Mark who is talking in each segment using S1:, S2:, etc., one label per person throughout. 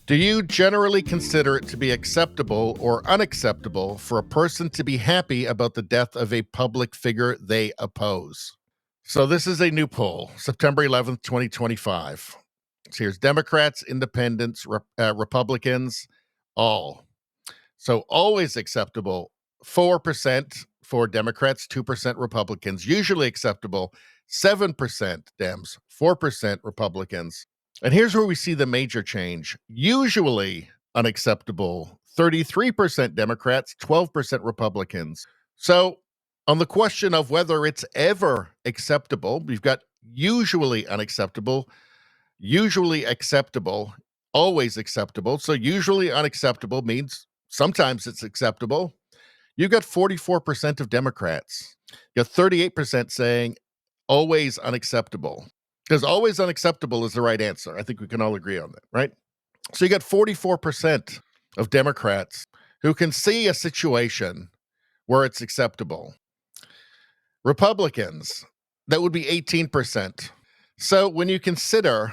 S1: Do you generally consider it to be acceptable or unacceptable for a person to be happy about the death of a public figure they oppose? So this is a new poll, September 11th, 2025. So here's Democrats, Independents, Republicans, all. So always acceptable, 4% for Democrats, 2% Republicans. Usually acceptable, 7% Dems, 4% Republicans. And here's where we see the major change. Usually unacceptable, 33% Democrats, 12% Republicans. So on the question of whether it's ever acceptable, we've got usually unacceptable, usually acceptable, always acceptable. So usually unacceptable means sometimes it's acceptable. You've got 44% of Democrats. You got 38% saying always unacceptable. Because always unacceptable is the right answer. I think we can all agree on that, right? So you got 44% of Democrats who can see a situation where it's acceptable. Republicans, that would be 18%. So when you consider,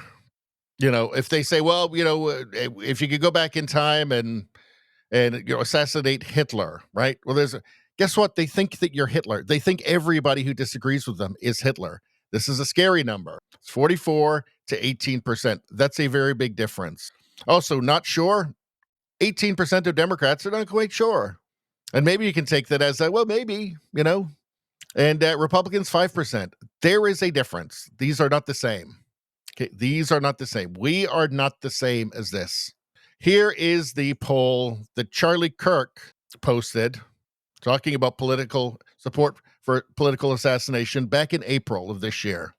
S1: if they say, well, if you could go back in time and assassinate Hitler, right? Well, guess what? They think that you're Hitler. They think everybody who disagrees with them is Hitler. This is a scary number. It's 44 to 18%. That's a very big difference. Also, not sure. 18% of Democrats are not quite sure. And maybe you can take that as, well, maybe, And Republicans, 5%. There is a difference. These are not the same. Okay, these are not the same. We are not the same as this. Here is the poll that Charlie Kirk posted talking about political support for political assassination back in April of this year,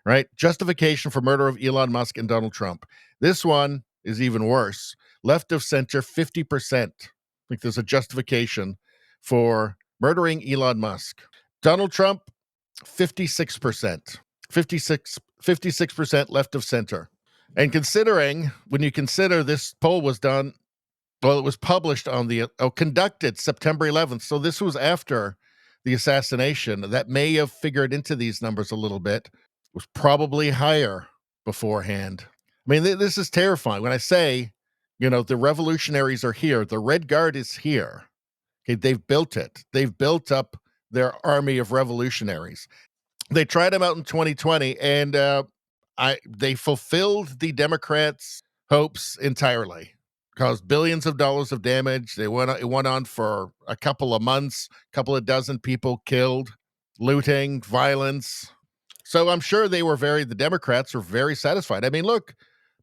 S1: right? Justification for murder of Elon Musk and Donald Trump. This one is even worse. Left of center, 50%. I think there's a justification for murdering Elon Musk. Donald Trump, 56%. 56% left of center. And when you consider this poll was done, well, it was published conducted September 11th. So this was after the assassination. That may have figured into these numbers a little bit. It was probably higher beforehand. I mean, this is terrifying. When I say, the revolutionaries are here, the Red Guard is here. Okay, they've built it. They've built up their army of revolutionaries. They tried them out in 2020, and they fulfilled the Democrats' hopes entirely. Caused billions of dollars of damage. It went on for a couple of months, couple of dozen people killed, looting, violence. So I'm sure the Democrats were very satisfied. I mean, look,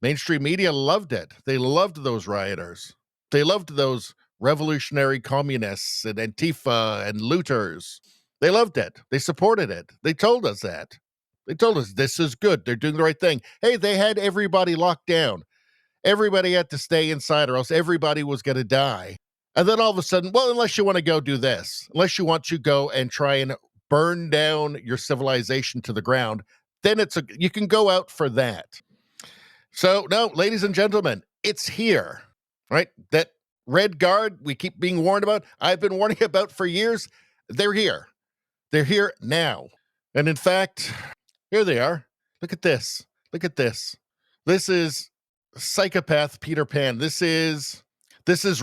S1: mainstream media loved it. They loved those rioters. They loved those revolutionary communists and Antifa and looters. They loved it. They supported it. They told us that. They told us this is good. They're doing the right thing. Hey, they had everybody locked down. Everybody had to stay inside or else everybody was going to die. And then all of a sudden, well, unless you want to go do this, unless you want to go and try and burn down your civilization to the ground, then you can go out for that. So, no, ladies and gentlemen, it's here, right? That Red Guard we keep being warned about, I've been warning about for years, they're here. They're here now. And in fact, here they are. Look at this. Look at this. This is psychopath Peter Pan. This is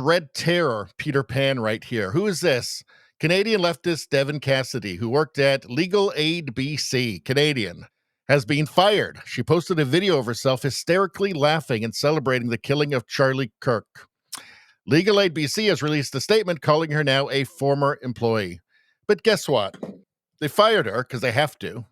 S1: Red Terror Peter Pan right here. Who is this? Canadian leftist Devin Cassidy, who worked at Legal Aid BC, Canadian, has been fired. She posted a video of herself hysterically laughing and celebrating the killing of Charlie Kirk. Legal Aid BC has released a statement calling her now a former employee. But guess what? They fired her because they have to.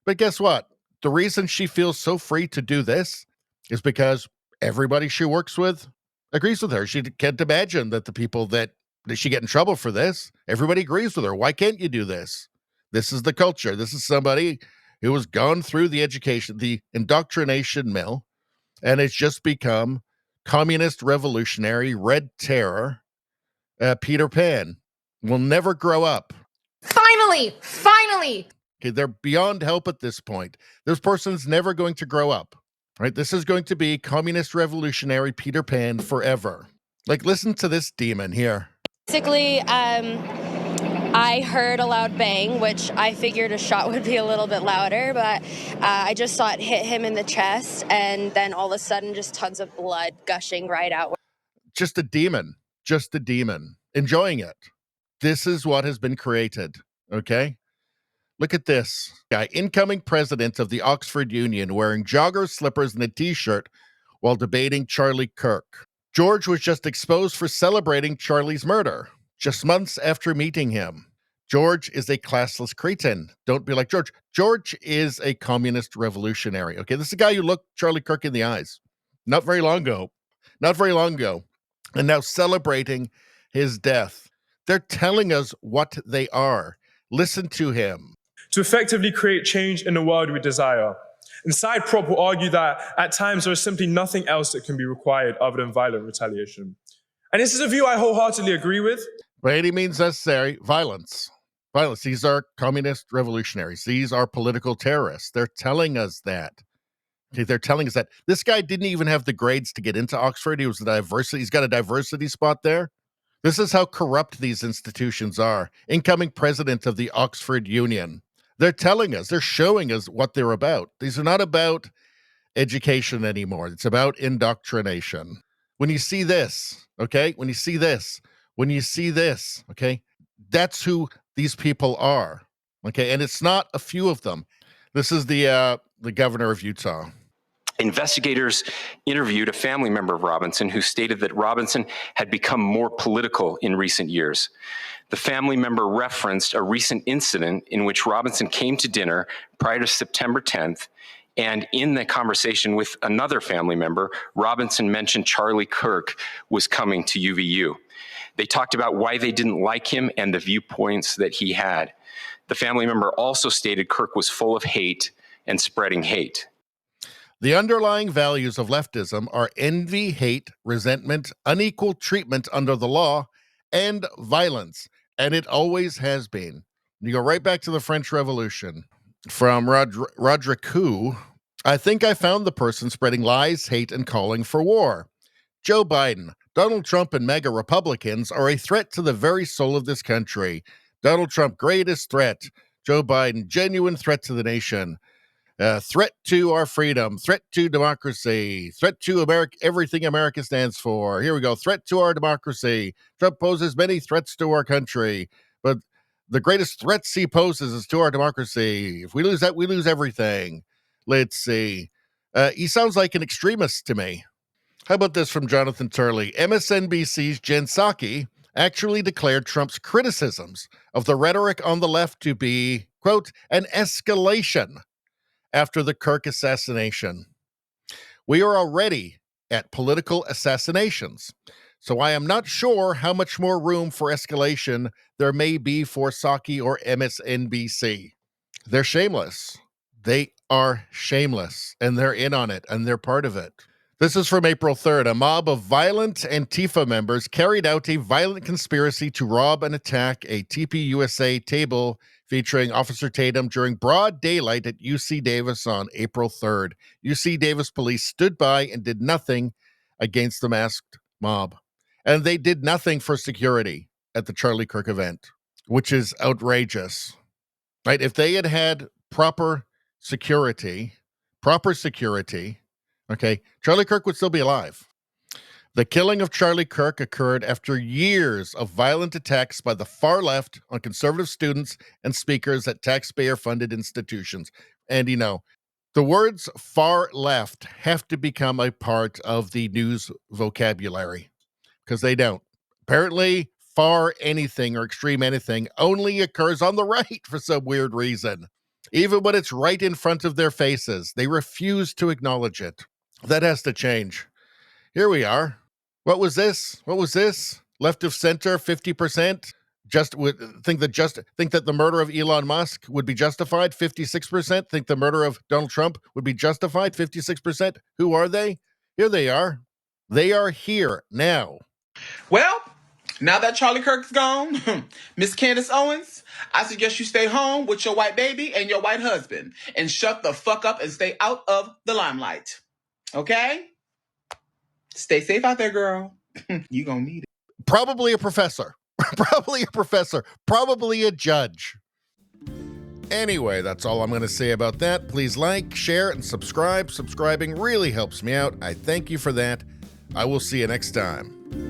S1: But guess what? The reason she feels so free to do this is because everybody she works with agrees with her. She can't imagine that the people that she get in trouble for this, everybody agrees with her. Why can't you do this? This is the culture. This is somebody who has gone through the education, the indoctrination mill, and it's just become communist revolutionary Red Terror Peter Pan. Will never grow up.
S2: Finally!
S1: Okay, they're beyond help at this point. This person's never going to grow up, right? This is going to be communist revolutionary Peter Pan forever. Like, listen to this demon here.
S2: Basically, I heard a loud bang, which I figured a shot would be a little bit louder, but I just saw it hit him in the chest, and then all of a sudden just tons of blood gushing right out.
S1: Just a demon, enjoying it. This is what has been created, okay? Look at this guy, incoming president of the Oxford Union, wearing joggers, slippers, and a t-shirt while debating Charlie Kirk. George was just exposed for celebrating Charlie's murder, just months after meeting him. George is a classless cretin. Don't be like George. George is a communist revolutionary. Okay, this is a guy who looked Charlie Kirk in the eyes not very long ago, and now celebrating his death. They're telling us what they are. Listen to him.
S3: To effectively create change in the world we desire. And side prop will argue that at times there is simply nothing else that can be required other than violent retaliation. And this is a view I wholeheartedly agree with.
S1: By any means necessary, violence. Violence. These are communist revolutionaries. These are political terrorists. They're telling us that. Okay, they're telling us that. This guy didn't even have the grades to get into Oxford. He's got a diversity spot there. This is how corrupt these institutions are. Incoming president of the Oxford Union. They're telling us, they're showing us what they're about. These are not about education anymore. It's about indoctrination. When you see this, okay, okay, that's who these people are, okay, and it's not a few of them. This is the governor of Utah.
S4: Investigators interviewed a family member of Robinson who stated that Robinson had become more political in recent years. The family member referenced a recent incident in which Robinson came to dinner prior to September 10th, and in the conversation with another family member, Robinson mentioned Charlie Kirk was coming to UVU. They talked about why they didn't like him and the viewpoints that he had. The family member also stated Kirk was full of hate and spreading hate.
S1: The underlying values of leftism are envy, hate, resentment, unequal treatment under the law, and violence. And it always has been. You go right back to the French Revolution. From Roderick Hu, I think I found the person spreading lies, hate, and calling for war. Joe Biden, Donald Trump, and MAGA Republicans are a threat to the very soul of this country. Donald Trump, greatest threat. Joe Biden, genuine threat to the nation. Threat to our freedom, threat to democracy, threat to America, everything America stands for. Here we go. Threat to our democracy. Trump poses many threats to our country, but the greatest threats he poses is to our democracy. If we lose that, we lose everything. Let's see. He sounds like an extremist to me. How about this from Jonathan Turley? MSNBC's Jen Psaki actually declared Trump's criticisms of the rhetoric on the left to be, quote, an escalation after the Kirk assassination. We are already at political assassinations, so I am not sure how much more room for escalation there may be for Psaki or MSNBC. They're shameless. They are shameless, and they're in on it, and they're part of it. This is from April 3rd. A mob of violent Antifa members carried out a violent conspiracy to rob and attack a TPUSA table featuring Officer Tatum during broad daylight at UC Davis on April 3rd. UC Davis police stood by and did nothing against the masked mob. And they did nothing for security at the Charlie Kirk event, which is outrageous. Right? If they had had proper security, okay, Charlie Kirk would still be alive. The killing of Charlie Kirk occurred after years of violent attacks by the far left on conservative students and speakers at taxpayer-funded institutions. And, you know, the words far left have to become a part of the news vocabulary because they don't. Apparently, far anything or extreme anything only occurs on the right for some weird reason. Even when it's right in front of their faces, they refuse to acknowledge it. That has to change. Here we are. What was this? Left of center, 50%. Think that the murder of Elon Musk would be justified. 56% think the murder of Donald Trump would be justified. 56%. Who are they? Here they are. They are here now.
S5: Well, now that Charlie Kirk's gone, Miss Candace Owens, I suggest you stay home with your white baby and your white husband and shut the fuck up and stay out of the limelight. Okay? Stay safe out there, girl. You gonna need it.
S1: Probably a professor. Probably a professor, probably a judge. Anyway, that's all I'm going to say about that. Please like, share, and subscribe. Subscribing really helps me out. I thank you for that. I will see you next time.